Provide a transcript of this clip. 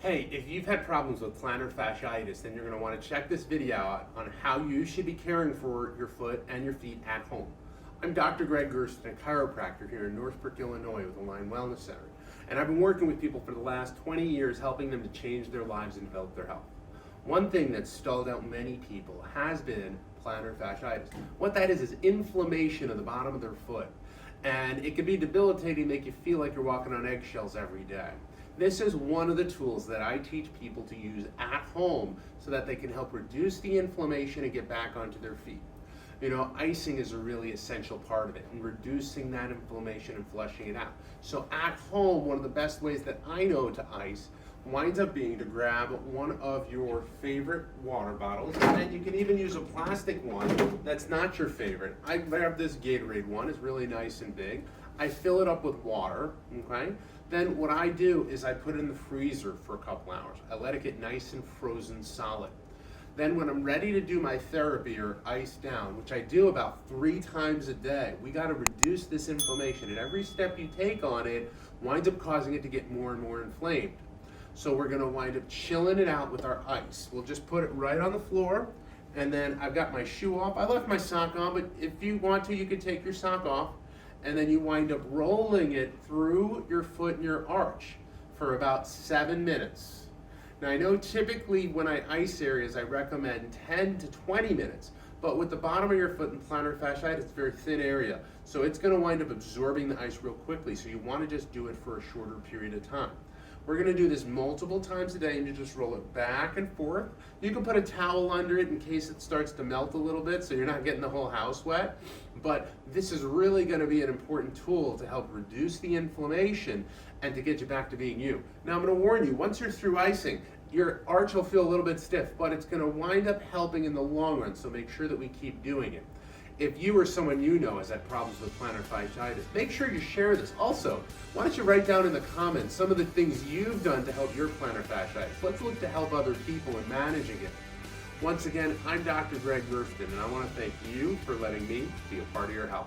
Hey, if you've had problems with plantar fasciitis, then you're going to want to check this video out on how you should be caring for your foot and your feet at home. I'm Dr. Gregg Gerstin, a chiropractor here in Northbrook, Illinois with Align Wellness Center. And I've been working with people for the last 20 years helping them to change their lives and develop their health. One thing that's stalled out many people has been plantar fasciitis. What that is inflammation of the bottom of their foot. And it can be debilitating, make you feel like you're walking on eggshells every day. This is one of the tools that I teach people to use at home so that they can help reduce the inflammation and get back onto their feet. You know, icing is a really essential part of it and reducing that inflammation and flushing it out. So at home, one of the best ways that I know to ice winds up being to grab one of your favorite water bottles, and you can even use a plastic one that's not your favorite. I grab this Gatorade one, it's really nice and big. I fill it up with water, okay? Then what I do is I put it in the freezer for a couple hours. I let it get nice and frozen solid. Then when I'm ready to do my therapy or ice down, which I do about 3 times a day, we gotta reduce this inflammation, and every step you take on it winds up causing it to get more and more inflamed. So we're gonna wind up chilling it out with our ice. We'll just put it right on the floor, and then I've got my shoe off. I left my sock on, but if you want to, you can take your sock off, and then you wind up rolling it through your foot and your arch for about 7 minutes. Now I know typically when I ice areas, I recommend 10 to 20 minutes, but with the bottom of your foot and plantar fasciitis, it's a very thin area. So it's gonna wind up absorbing the ice real quickly, so you wanna just do it for a shorter period of time. We're gonna do this multiple times a day, and you just roll it back and forth. You can put a towel under it in case it starts to melt a little bit so you're not getting the whole house wet. But this is really gonna be an important tool to help reduce the inflammation and to get you back to being you. Now I'm gonna warn you, once you're through icing, your arch will feel a little bit stiff, but it's gonna wind up helping in the long run, so make sure that we keep doing it. If you or someone you know has had problems with plantar fasciitis, make sure you share this. Also, why don't you write down in the comments some of the things you've done to help your plantar fasciitis. Let's look to help other people in managing it. Once again, I'm Dr. Gregg Gerstin, and I want to thank you for letting me be a part of your health.